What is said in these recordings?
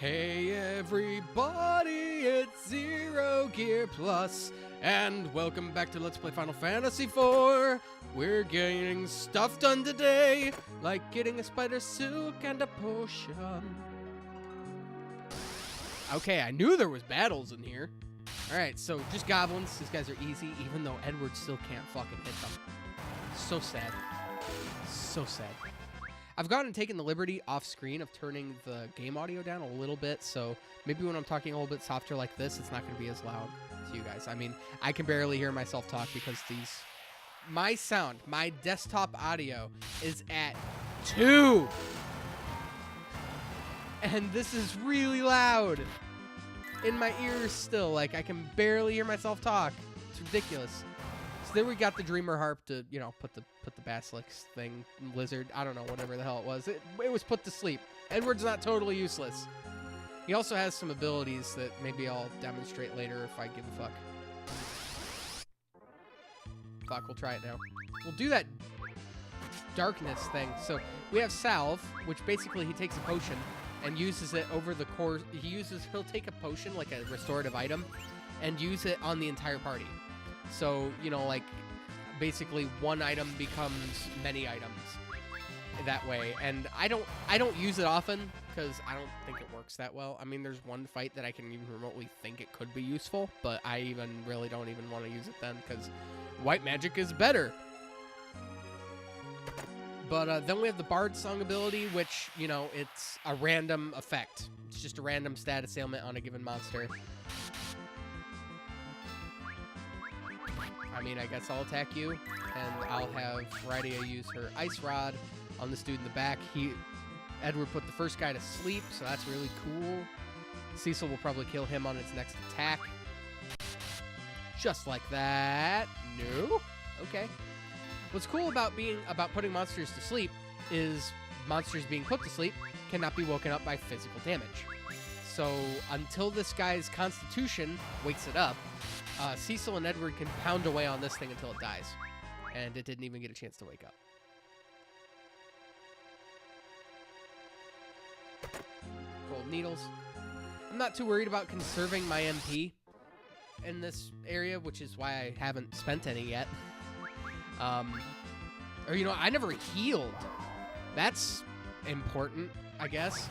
Hey everybody, it's Zero Gear Plus, and welcome back to Let's Play Final Fantasy IV. We're getting stuff done today, like getting a spider silk and a potion. Okay, I knew there was battles in here. Alright, so just goblins. These guys are easy, even though Edward still can't fucking hit them. So sad. So sad. I've gone and taken the liberty off screen of turning the game audio down a little bit, so maybe when I'm talking a little bit softer like this, it's not going to be as loud to you guys. I mean, I can barely hear myself talk because my sound, my desktop audio is at 2. And this is really loud in my ears still. Like, I can barely hear myself talk. It's ridiculous. So there we got the Dreamer Harp to, you know, put the Basilisk thing, lizard, I don't know, whatever the hell it was. It was put to sleep. Edward's not totally useless. He also has some abilities that maybe I'll demonstrate later if I give a fuck. Fuck, we'll try it now. We'll do that darkness thing. So we have Salve, which basically he takes a potion and uses it over the course. He'll take a potion, like a restorative item, and use it on the entire party. So, you know, like, basically one item becomes many items that way. And I don't use it often because I don't think it works that well. I mean, there's one fight that I can even remotely think it could be useful, but I really don't even want to use it then because white magic is better. But then we have the Bard Song ability, which, you know, it's a random effect. It's just a random status ailment on a given monster. I mean, I guess I'll attack you, and I'll have Rydia use her Ice Rod on this dude in the back. Edward put the first guy to sleep, so that's really cool. Cecil will probably kill him on its next attack. Just like that. No? Okay. What's cool about putting monsters to sleep is monsters being put to sleep cannot be woken up by physical damage. So until this guy's constitution wakes it up, Cecil and Edward can pound away on this thing until it dies. And it didn't even get a chance to wake up. Gold needles. I'm not too worried about conserving my MP in this area, which is why I haven't spent any yet. Or, you know, I never healed. That's important, I guess.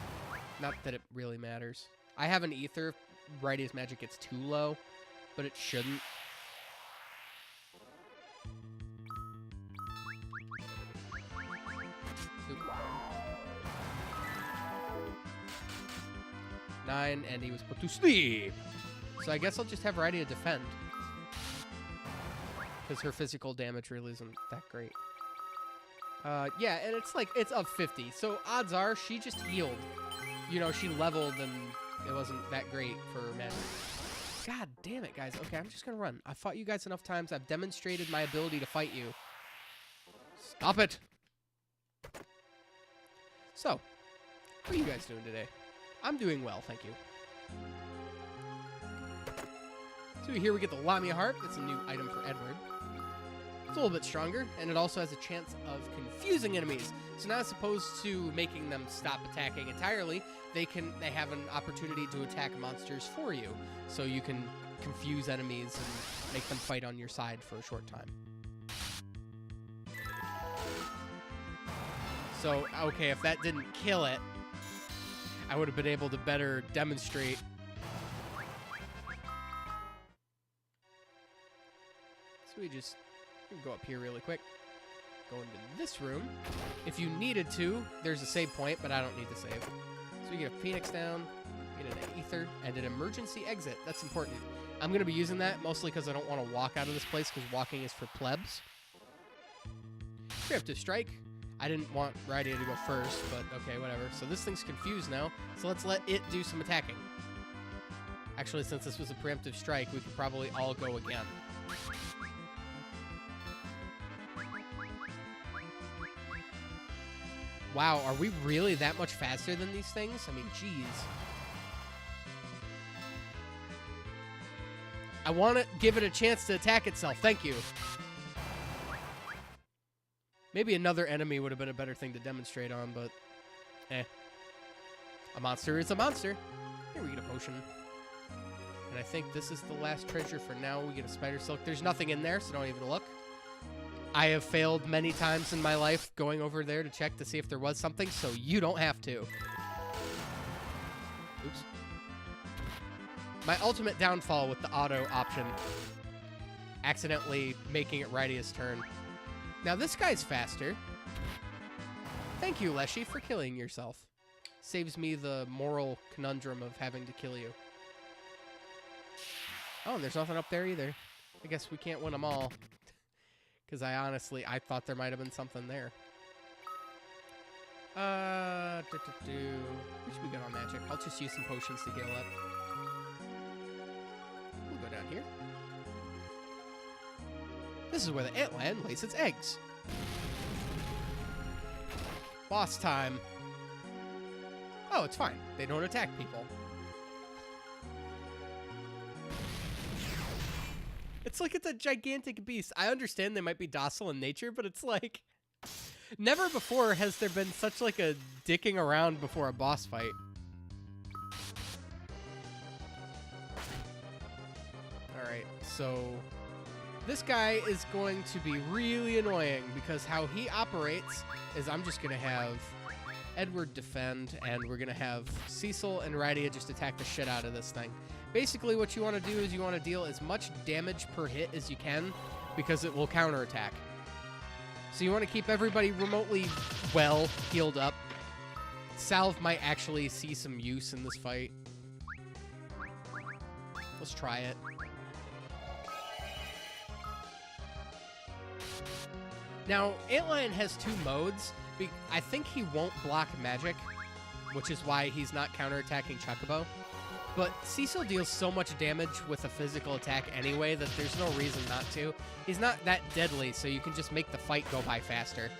Not that it really matters. I have an ether. Rydia's magic gets too low, but it shouldn't. Oop. 9, and he was put to sleep. So I guess I'll just have Rydia defend. Because her physical damage really isn't that great. Yeah, and it's of 50. So odds are she just healed. You know, she leveled and it wasn't that great for magic. God damn it, guys. Okay, I'm just gonna run. I've fought you guys enough times. I've demonstrated my ability to fight you. Stop it! So, how are you guys doing today? I'm doing well, thank you. So here we get the Lamia Harp. It's a new item for Edward. It's a little bit stronger, and it also has a chance of confusing enemies. So now, as opposed to making them stop attacking entirely, they have an opportunity to attack monsters for you. So you can confuse enemies and make them fight on your side for a short time. So, okay, if that didn't kill it, I would have been able to better demonstrate. So we just go up here really quick. Go into this room. If you needed to, there's a save point, but I don't need to save. So you get a Phoenix down, get an Ether, and an emergency exit. That's important. I'm going to be using that mostly because I don't want to walk out of this place because walking is for plebs. Preemptive Strike. I didn't want Rydia to go first, but okay, whatever. So this thing's confused now, so let's let it do some attacking. Actually, since this was a Preemptive Strike, we could probably all go again. Wow, are we really that much faster than these things? I mean, jeez. I want to give it a chance to attack itself. Thank you. Maybe another enemy would have been a better thing to demonstrate on, but A monster is a monster. Here we get a potion. And I think this is the last treasure for now. We get a spider silk. There's nothing in there, so don't even look. I have failed many times in my life going over there to check to see if there was something, so you don't have to. Oops. My ultimate downfall with the auto option. Accidentally making it Rydia's turn. Now this guy's faster. Thank you, Leshy, for killing yourself. Saves me the moral conundrum of having to kill you. Oh, and there's nothing up there either. I guess we can't win them all. Because I thought there might have been something there. What should we get on magic? I'll just use some potions to heal up. We'll go down here. This is where the Antlion lays its eggs. Boss time. Oh, it's fine. They don't attack people. It's like it's a gigantic beast. I understand they might be docile in nature, but it's like... Never before has there been such like a dicking around before a boss fight. Alright, so... This guy is going to be really annoying because how he operates is I'm just going to have Edward defend, and we're going to have Cecil and Rydia just attack the shit out of this thing. Basically, what you want to do is you want to deal as much damage per hit as you can because it will counterattack. So you want to keep everybody remotely well healed up. Salve might actually see some use in this fight. Let's try it. Now, Antlion has 2 modes. I think he won't block magic, which is why he's not counterattacking Chocobo. But Cecil deals so much damage with a physical attack anyway that there's no reason not to. He's not that deadly, so you can just make the fight go by faster.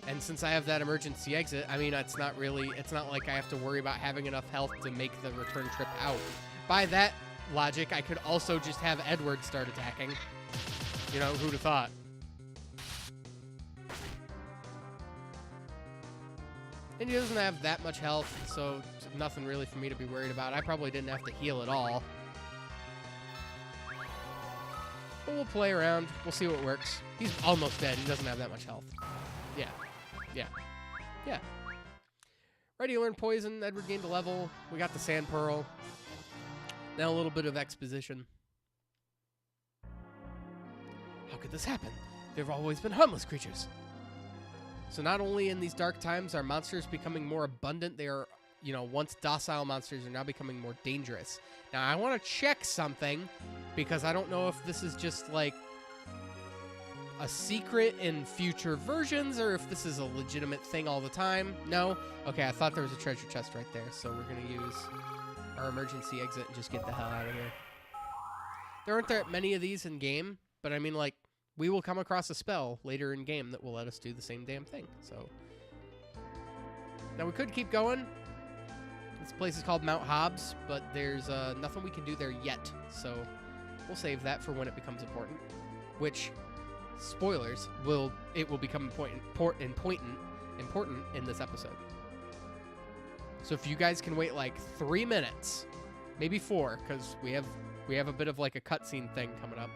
And since I have that emergency exit, I mean, it's not like I have to worry about having enough health to make the return trip out. By that logic, I could also just have Edward start attacking. You know, who'd have thought? And he doesn't have that much health, so nothing really for me to be worried about. I probably didn't have to heal at all. But we'll play around. We'll see what works. He's almost dead. He doesn't have that much health. Yeah. Yeah. Yeah. Ready to learn poison. Edward gained a level. We got the sand pearl. Now a little bit of exposition. How could this happen? There have always been harmless creatures. So not only in these dark times are monsters becoming more abundant, they are, once docile monsters are now becoming more dangerous. Now I want to check something because I don't know if this is just like a secret in future versions or if this is a legitimate thing all the time. No? Okay, I thought there was a treasure chest right there, so we're going to use our emergency exit and just get the hell out of here. There aren't that many of these in game, but I mean, like, we will come across a spell later in game that will let us do the same damn thing. So now we could keep going. This place is called Mount Hobbes, but there's nothing we can do there yet. So we'll save that for when it becomes important. Which, spoilers, it will become important in this episode. So if you guys can wait like 3 minutes, maybe 4, because we have a bit of like a cutscene thing coming up.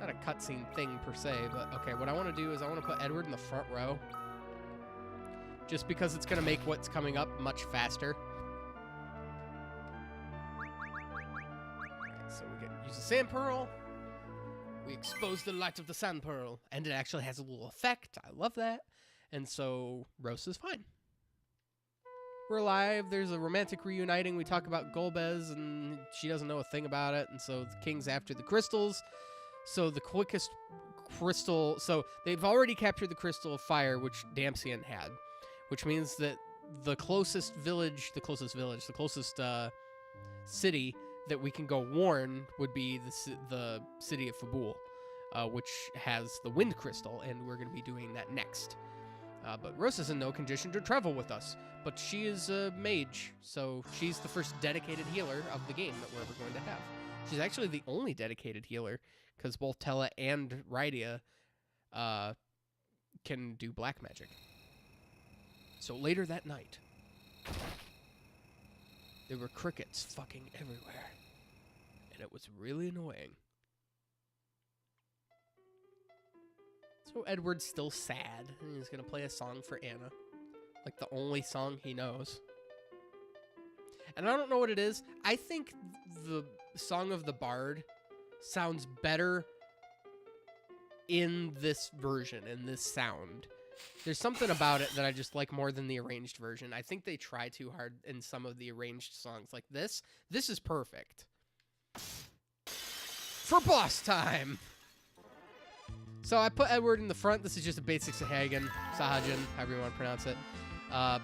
Not a cutscene thing per se, but okay, what I want to do is I want to put Edward in the front row. Just because it's going to make what's coming up much faster. Alright, so we use the sand pearl. We expose the light of the sand pearl. And it actually has a little effect. I love that. And so Rosa's fine. We're alive. There's a romantic reuniting. We talk about Golbez, and she doesn't know a thing about it. And so the king's after the crystals. So the quickest crystal... So they've already captured the crystal of fire, which Damsian had. Which means that the closest city that we can go warn would be the city of Fabul, which has the wind crystal, and we're going to be doing that next. But Rosa's in no condition to travel with us. But she is a mage, so she's the first dedicated healer of the game that we're ever going to have. She's actually the only dedicated healer, because both Tella and Rydia can do black magic. So later that night, there were crickets fucking everywhere, and it was really annoying. So Edward's still sad, and he's going to play a song for Anna. Like the only song he knows. And I don't know what it is. I think the Song of the Bard sounds better in this version, in this sound. There's something about it that I just like more than the arranged version. I think they try too hard in some of the arranged songs. Like this. This is perfect. For boss time! So I put Edward in the front. This is just a basic Sahagin, however you want to pronounce it.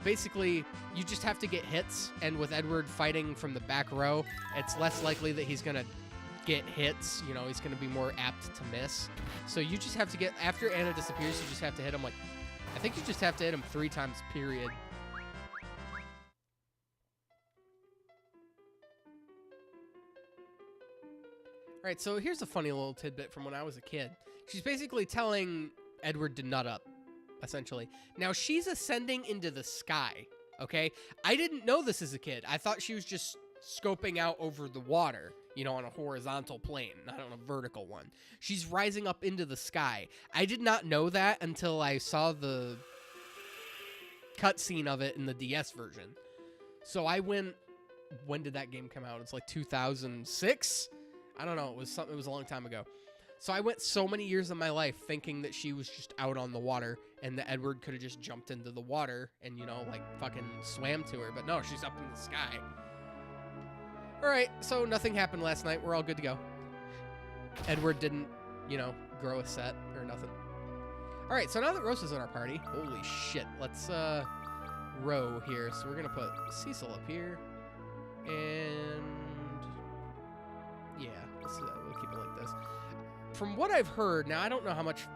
Basically, you just have to get hits, and with Edward fighting from the back row, it's less likely that he's going to get hits. You know, he's going to be more apt to miss. So you just have to get, after Anna disappears, you just have to hit him like, I think you just have to hit him 3 times, period. All right, so here's a funny little tidbit from when I was a kid. She's basically telling Edward to nut up, essentially. Now, she's ascending into the sky, okay? I didn't know this as a kid. I thought she was just scoping out over the water, you know, on a horizontal plane, not on a vertical one. She's rising up into the sky. I did not know that until I saw the cutscene of it in the DS version. So I went, when did that game come out? It's like 2006? I don't know. It was a long time ago. So I went so many years of my life thinking that she was just out on the water and that Edward could have just jumped into the water and, you know, like fucking swam to her. But no, she's up in the sky. All right, so nothing happened last night. We're all good to go. Edward didn't, you know, grow a set or nothing. All right, so now that Rosa's in our party, holy shit, let's row here. So we're going to put Cecil up here. And yeah, we'll keep it like this. From what I've heard, now I don't know how much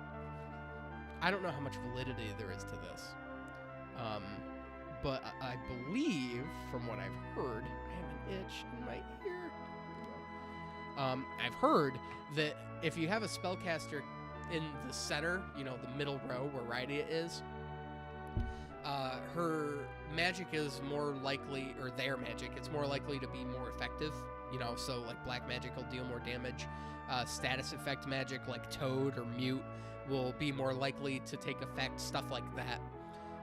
validity there is to this. But I believe, from what I've heard, I have an itch in my ear. I've heard that if you have a spellcaster in the center, you know, the middle row where Rydia is, her magic is more likely, or their magic, it's more likely to be more effective. You know, so like black magic will deal more damage. Status effect magic like Toad or Mute will be more likely to take effect, stuff like that.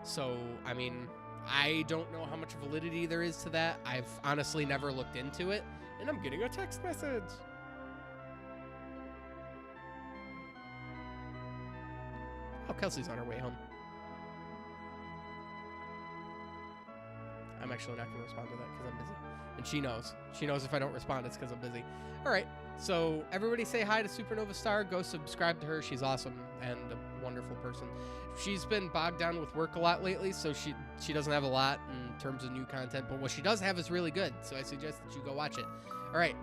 So, I mean, I don't know how much validity there is to that. I've honestly never looked into it, and I'm getting a text message. Oh, Kelsey's on her way home. I'm actually not going to respond to that because I'm busy. And she knows. She knows if I don't respond, it's because I'm busy. All right. So everybody say hi to Supernova Star. Go subscribe to her. She's awesome and a wonderful person. She's been bogged down with work a lot lately, so she doesn't have a lot in terms of new content. But what she does have is really good, so I suggest that you go watch it. All right.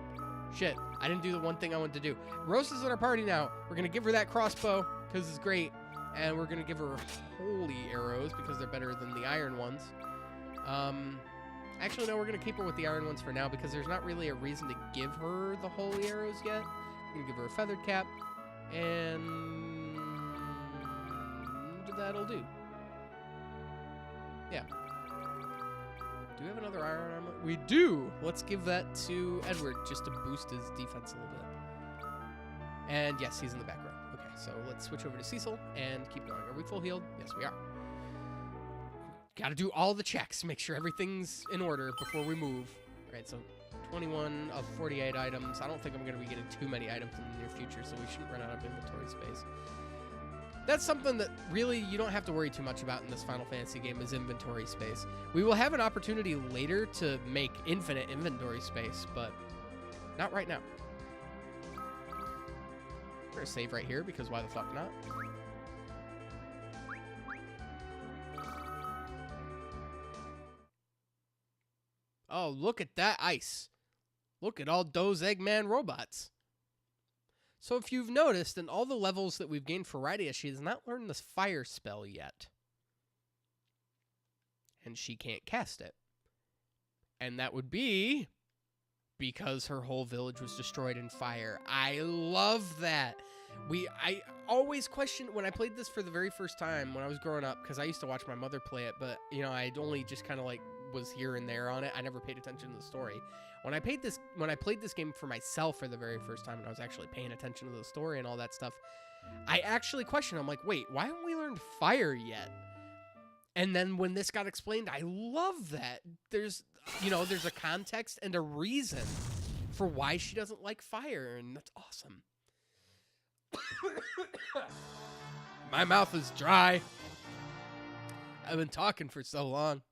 Shit. I didn't do the one thing I wanted to do. Rosa's at our party now. We're going to give her that crossbow because it's great. And we're going to give her holy arrows because they're better than the iron ones. Actually, no, we're going to keep her with the iron ones for now because there's not really a reason to give her the holy arrows yet. We're going to give her a feathered cap, and that'll do. Yeah. Do we have another iron armor? We do! Let's give that to Edward just to boost his defense a little bit. And yes, he's in the back row. Okay, so let's switch over to Cecil and keep going. Are we full healed? Yes, we are. Got to do all the checks, make sure everything's in order before we move. All right, so 21 of 48 items. I don't think I'm going to be getting too many items in the near future, so we shouldn't run out of inventory space. That's something that really you don't have to worry too much about in this Final Fantasy game is inventory space. We will have an opportunity later to make infinite inventory space, but not right now. We're going to save right here because why the fuck not? Oh, look at that ice. Look at all those Eggman robots. So if you've noticed, in all the levels that we've gained for Rydia, she has not learned this fire spell yet. and she can't cast it. And that would be because her whole village was destroyed in fire. I love that. I always questioned when I played this for the very first time when I was growing up, because I used to watch my mother play it, but you know, I'd only just kind of like was here and there on it. I never paid attention to the story. When I played this game for myself for the very first time, and I was actually paying attention to the story and all that stuff, I actually questioned. I'm like, wait, why haven't we learned fire yet? And then when this got explained, I love that. There's a context and a reason for why she doesn't like fire, and that's awesome. My mouth is dry. I've been talking for so long.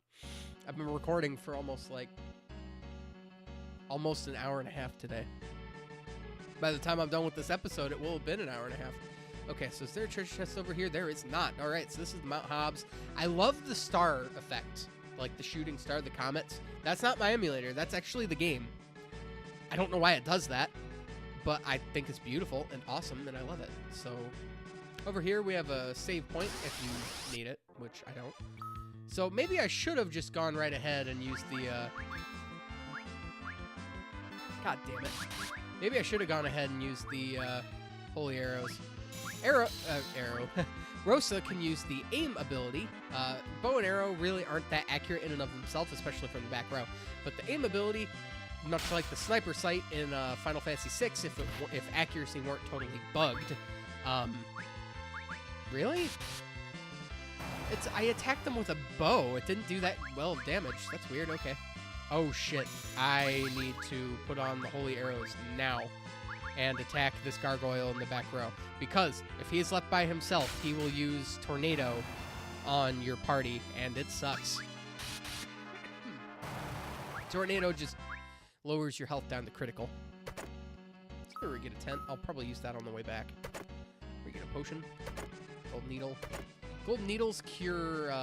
I've been recording for almost an hour and a half today. By the time I'm done with this episode, it will have been an hour and a half. Okay, so is there a treasure chest over here? There is not. All right, so this is Mount Hobbes. I love the star effect, like the shooting star, the comets. That's not my emulator. That's actually the game. I don't know why it does that, but I think it's beautiful and awesome, and I love it. So over here, we have a save point if you need it, which I don't. So maybe I should have just gone right ahead and used the... God damn it. Maybe I should have gone ahead and used the holy arrows. Rosa can use the aim ability. Bow and arrow really aren't that accurate in and of themselves, especially from the back row. But the aim ability, much like the sniper sight in Final Fantasy VI, if accuracy weren't totally bugged. Really? I attacked them with a bow. It didn't do that well of damage. That's weird. Okay. Oh shit. I need to put on the holy arrows now and attack this gargoyle in the back row. Because if he is left by himself, he will use Tornado on your party, and it sucks. Tornado just lowers your health down to critical. Let's go get a tent. I'll probably use that on the way back. We get a potion. Golden needle. Golden needles cure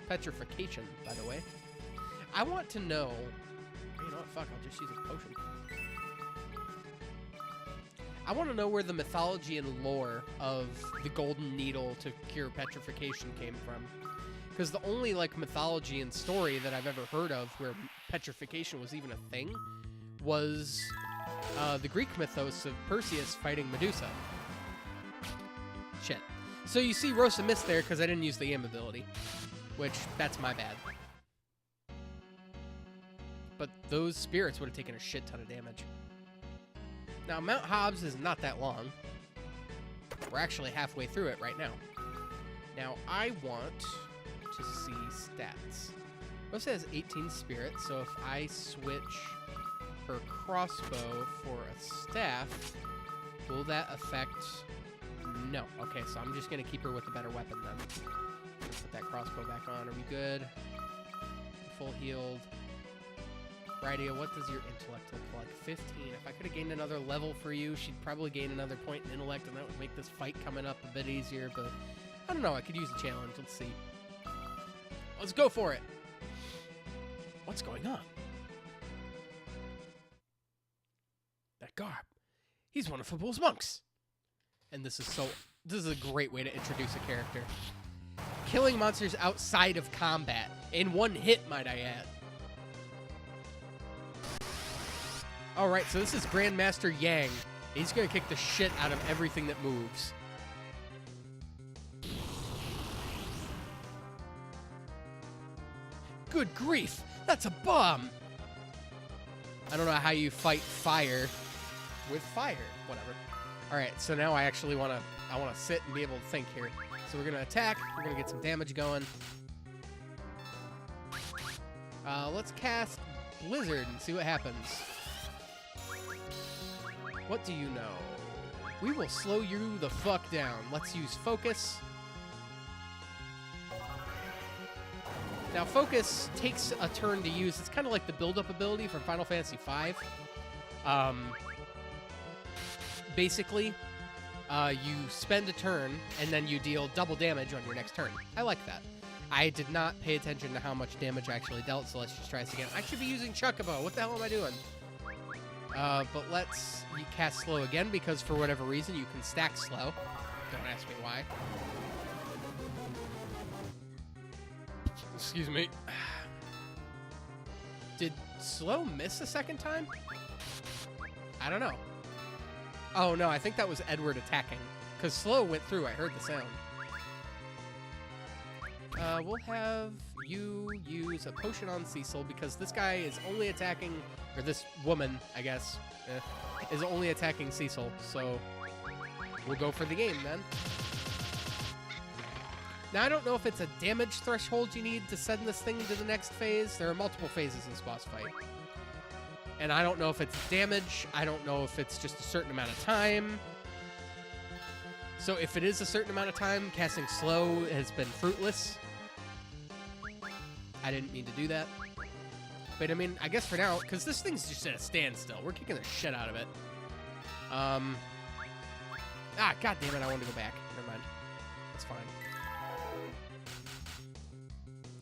petrification, by the way. I want to know... You know what? Fuck, I'll just use a potion. I want to know where the mythology and lore of the golden needle to cure petrification came from. Because the only, like, mythology and story that I've ever heard of where petrification was even a thing was the Greek mythos of Perseus fighting Medusa. Shit. So you see Rosa missed there because I didn't use the aim ability. Which, that's my bad. But those spirits would have taken a shit ton of damage. Now, Mount Hobbes is not that long. We're actually halfway through it right now. Now, I want to see stats. Rosa has 18 spirits, so if I switch her crossbow for a staff, will that affect... No. Okay, so I'm just going to keep her with a better weapon then. Put that crossbow back on. Are we good? Full healed. Rydia, what does your intellect look like? 15. If I could have gained another level for you, she'd probably gain another point in intellect, and that would make this fight coming up a bit easier, but I don't know. I could use a challenge. Let's see. Let's go for it. What's going on? That garb. He's one of Football's monks. And this is a great way to introduce a character. Killing monsters outside of combat. In one hit, might I add. Alright, so this is Grandmaster Yang. He's gonna kick the shit out of everything that moves. Good grief! That's a bomb! I don't know how you fight fire with fire. Whatever. Alright, so now I actually wanna sit and be able to think here. So we're gonna attack, we're gonna get some damage going. Let's cast Blizzard and see what happens. What do you know? We will slow you the fuck down. Let's use Focus. Now, Focus takes a turn to use. It's kind of like the build-up ability from Final Fantasy V. Basically, you spend a turn, and then you deal double damage on your next turn. I like that. I did not pay attention to how much damage I actually dealt, so let's just try this again. I should be using Chocobo. What the hell am I doing? But let's cast slow again, because for whatever reason, you can stack slow. Don't ask me why. Excuse me. Did Slow miss a second time? I don't know. Oh, no, I think that was Edward attacking. Because Slow went through. I heard the sound. We'll have you use a potion on Cecil because this guy is only attacking, or this woman, I guess, is only attacking Cecil. So we'll go for the game then. Now, I don't know if it's a damage threshold you need to send this thing to the next phase. There are multiple phases in this boss fight. And I don't know if it's damage. I don't know if it's just a certain amount of time. So if it is a certain amount of time, casting Slow has been fruitless. I didn't mean to do that. But I mean, I guess for now, because this thing's just at a standstill. We're kicking the shit out of it. God damn it, I wanted to go back. Never mind. That's fine.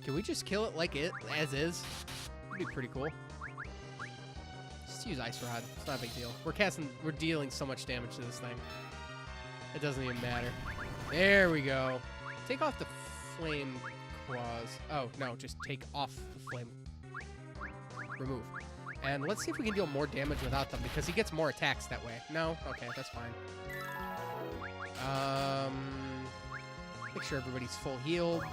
Can we just kill it like it, as is? That'd be pretty cool. Just use Ice Rod. It's not a big deal. We're dealing so much damage to this thing. It doesn't even matter. There we go. Take off the flame claws. Oh, no, just take off the flame. Remove. And let's see if we can deal more damage without them, because he gets more attacks that way. No? Okay, that's fine. Make sure everybody's full healed.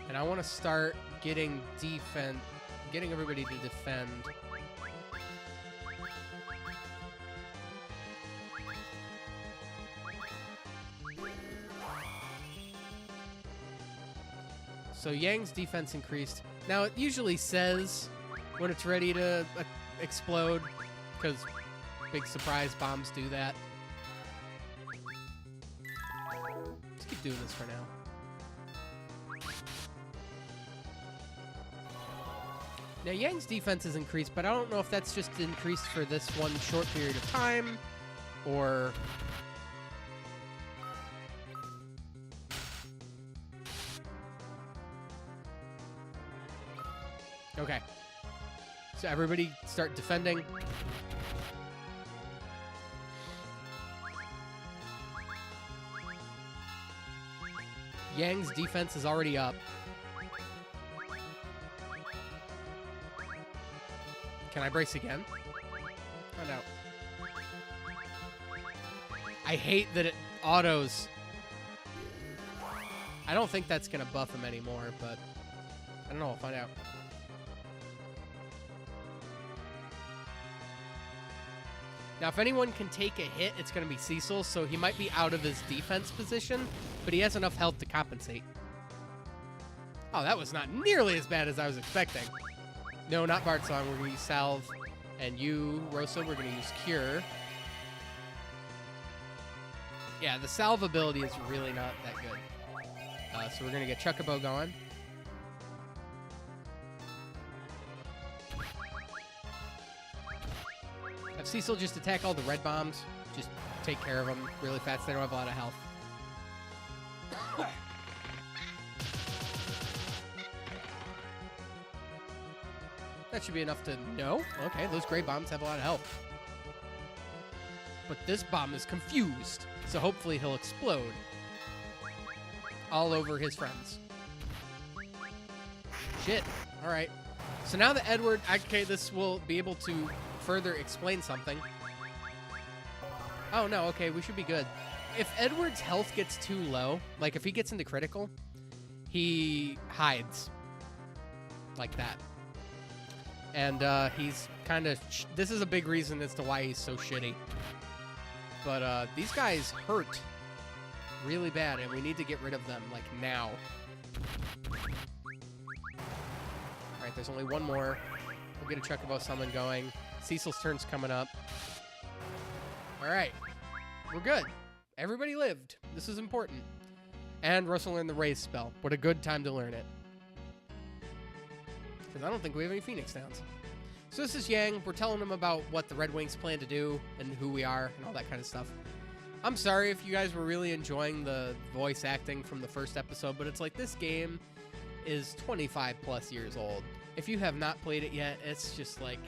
And I want to start getting everybody to defend. So Yang's defense increased. Now, it usually says when it's ready to explode, because big surprise bombs do that. Let's keep doing this for now. Now, Yang's defense is increased, but I don't know if that's just increased for this one short period of time, or... Okay. So everybody start defending. Yang's defense is already up. Can I brace again? Oh, no. I hate that it autos. I don't think that's going to buff him anymore, but I don't know. We'll find out. Now, if anyone can take a hit, it's going to be Cecil, so he might be out of his defense position, but he has enough health to compensate. Oh, that was not nearly as bad as I was expecting. No, not Bart Song. We're going to use Salve. And you, Rosa, we're going to use Cure. Yeah, the Salve ability is really not that good. So we're going to get Chocobo going. Have Cecil just attack all the red bombs. Just take care of them really fast. They don't have a lot of health. That should be enough to know. Okay, those gray bombs have a lot of health. But this bomb is confused, so hopefully he'll explode all over his friends. Shit. All right. So now that Edward... Okay, this will be able to further explain something. Oh, no. Okay, we should be good. If Edward's health gets too low, like if he gets into critical, he hides. Like that. And he's kind of... This is a big reason as to why he's so shitty. But these guys hurt really bad, and we need to get rid of them, like, now. Alright, there's only one more. We'll get a Chocobo summon going. Cecil's turn's coming up. Alright. We're good. Everybody lived. This is important. And Rosa learned the Raise spell. What a good time to learn it. Because I don't think we have any Phoenix Downs. So this is Yang. We're telling him about what the Red Wings plan to do and who we are and all that kind of stuff. I'm sorry if you guys were really enjoying the voice acting from the first episode, but it's like this game is 25 plus years old. If you have not played it yet, it's just like,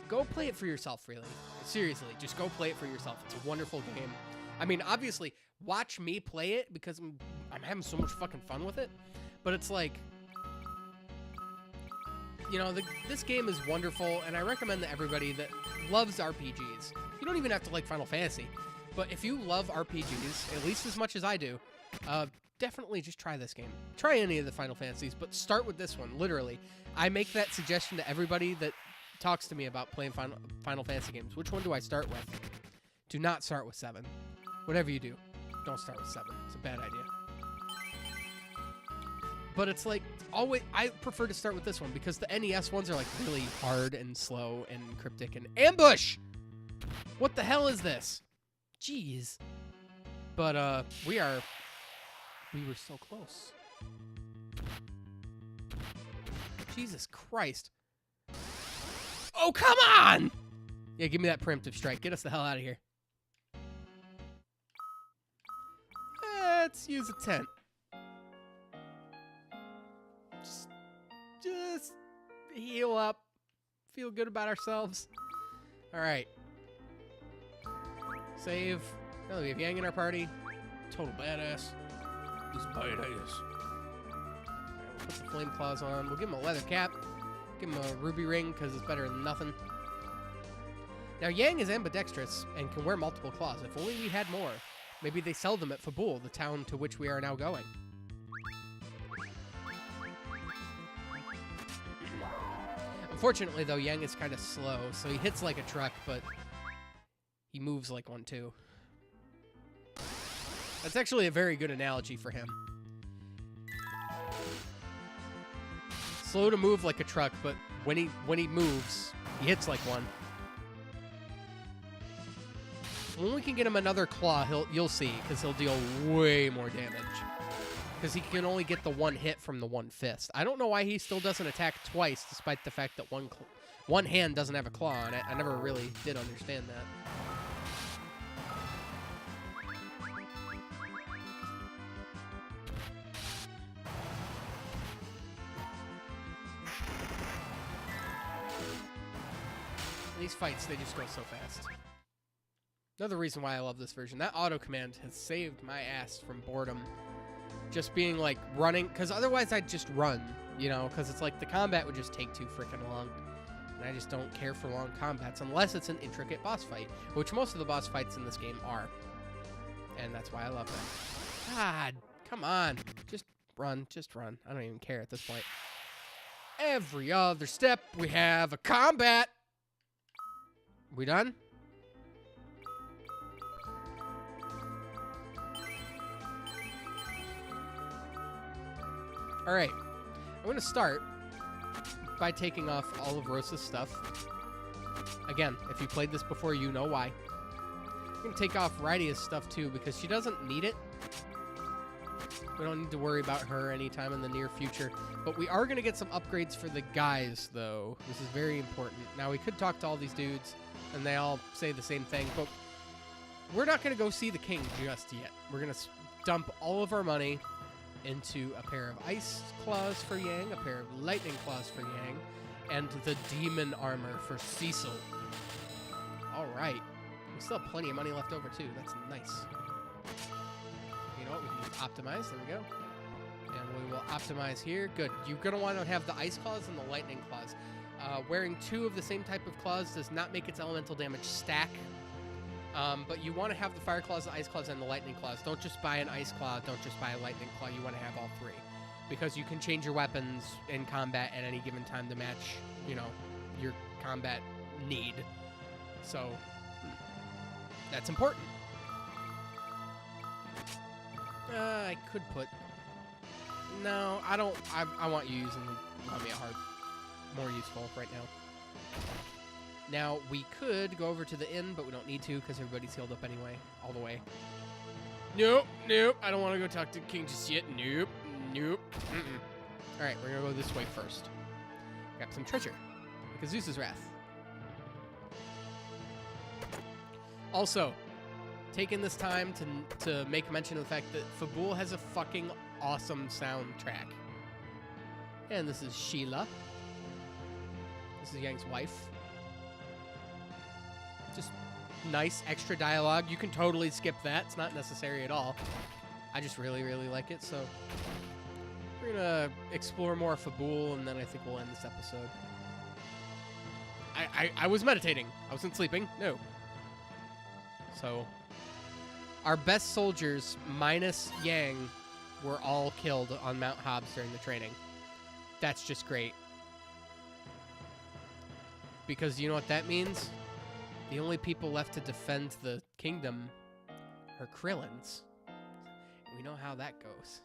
go play it for yourself, really. Seriously, just go play it for yourself. It's a wonderful game. I mean, obviously, watch me play it because I'm having so much fucking fun with it. But it's like, you know, this game is wonderful, and I recommend that everybody that loves RPGs, you don't even have to like Final Fantasy, but if you love RPGs, at least as much as I do, definitely just try this game. Try any of the Final Fantasies, but start with this one, literally. I make that suggestion to everybody that talks to me about playing Final Fantasy games. Which one do I start with? Do not start with 7. Whatever you do, don't start with 7. It's a bad idea. But it's like, always, I prefer to start with this one because the NES ones are like really hard and slow and cryptic and ambush! What the hell is this? Jeez. But, we were so close. Jesus Christ. Oh, come on! Yeah, give me that preemptive strike. Get us the hell out of here. Let's use a tent. Just heal up. Feel good about ourselves. Alright. Save. Oh, we have Yang in our party. Total badass. He's badass. We'll put the flame claws on. We'll give him a leather cap. Give him a ruby ring because it's better than nothing. Now, Yang is ambidextrous and can wear multiple claws. If only we had more. Maybe they sell them at Fabul, the town to which we are now going. Unfortunately, though, Yang is kind of slow, so he hits like a truck, but he moves like one, too. That's actually a very good analogy for him. Slow to move like a truck, but when he moves, he hits like one. When we can get him another claw, you'll see, because he'll deal way more damage. Because he can only get the one hit from the one fist. I don't know why he still doesn't attack twice, despite the fact that one hand doesn't have a claw on it. I never really did understand that. These fights, they just go so fast. Another reason why I love this version. That auto command has saved my ass from boredom. Just being like running, because otherwise I'd just run, you know, because it's like the combat would just take too freaking long. And I just don't care for long combats unless it's an intricate boss fight, which most of the boss fights in this game are. And that's why I love them. God, come on. Just run, just run. I don't even care at this point. Every other step we have a combat. We done? All right, I'm going to start by taking off all of Rosa's stuff. Again, if you played this before, you know why. I'm going to take off Rydia's stuff too because she doesn't need it. We don't need to worry about her anytime in the near future. But we are going to get some upgrades for the guys, though. This is very important. Now, we could talk to all these dudes, and they all say the same thing, but we're not going to go see the king just yet. We're going to dump all of our money into a pair of ice claws for Yang, a pair of lightning claws for Yang, and the demon armor for Cecil. All right. We still have plenty of money left over, too. That's nice. You know what? We can just optimize. There we go. And we will optimize here. Good. You're going to want to have the ice claws and the lightning claws. Wearing 2 of the same type of claws does not make its elemental damage stack. But you want to have the fire claws, the ice claws, and the lightning claws. Don't just buy an ice claw. Don't just buy a lightning claw. You want to have all 3. Because you can change your weapons in combat at any given time to match, you know, your combat need. So, that's important. I could put... No, I don't... I want you using Lamia Harp. More useful right now. Now, we could go over to the inn, but we don't need to because everybody's healed up anyway, all the way. Nope, nope. I don't want to go talk to the king just yet. Nope, nope. All right, we're going to go this way first. Got some treasure. Like Zeus's Wrath. Also, taking this time to make mention of the fact that Fabul has a fucking awesome soundtrack. And this is Sheila. This is Yang's wife. Just nice extra dialogue. You can totally skip that. It's not necessary at all. I just really, really like it. So we're going to explore more Fabul, and then I think we'll end this episode. I was meditating. I wasn't sleeping. No. So our best soldiers, minus Yang, were all killed on Mount Hobbes during the training. That's just great. Because you know what that means? The only people left to defend the kingdom are KRILLINS. We know how that goes.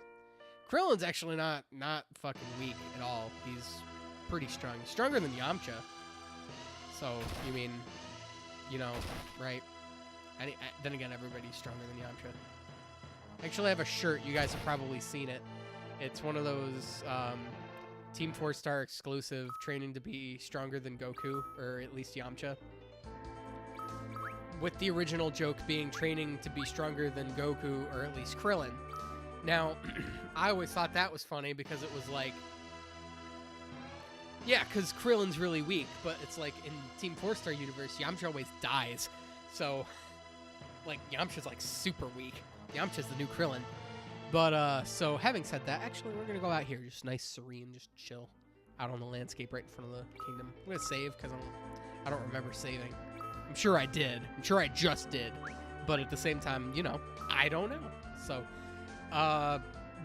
KRILLIN's actually not fucking weak at all. He's pretty strong. Stronger than Yamcha. So, you mean, you know, right? Then again, everybody's stronger than Yamcha. Actually, I have a shirt. You guys have probably seen it. It's one of those Team 4-star exclusive, training to be stronger than Goku, or at least Yamcha. With the original joke being training to be stronger than Goku, or at least Krillin. Now, I always thought that was funny because it was like, yeah, because Krillin's really weak, but it's like in Team 4-star universe, Yamcha always dies. So, like, Yamcha's like super weak. Yamcha's the new Krillin. But, so having said that, actually, we're going to go out here. Just nice, serene, just chill out on the landscape right in front of the kingdom. I'm going to save because I don't remember saving. I'm sure I did. I'm sure I just did. But at the same time, you know, I don't know. So,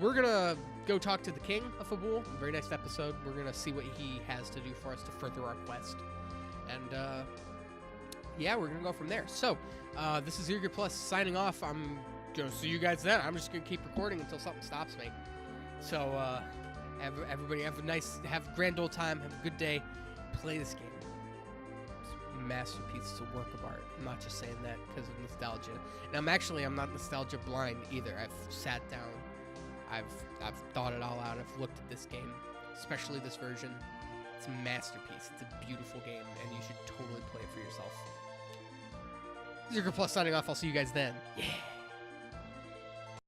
we're going to go talk to the king of Fabul. Very next episode. We're going to see what he has to do for us to further our quest. And, yeah, we're going to go from there. So, this is ZGP Plus signing off. I'm going to see you guys then. I'm just going to keep recording until something stops me. So, everybody have a grand old time. Have a good day. Play this game. Masterpiece. It's a work of art. I'm not just saying that because of nostalgia. And I'm not nostalgia blind either. I've sat down. I've thought it all out. I've looked at this game, especially this version. It's a masterpiece. It's a beautiful game, and you should totally play it for yourself. ZGP Plus signing off. I'll see you guys then. Yeah.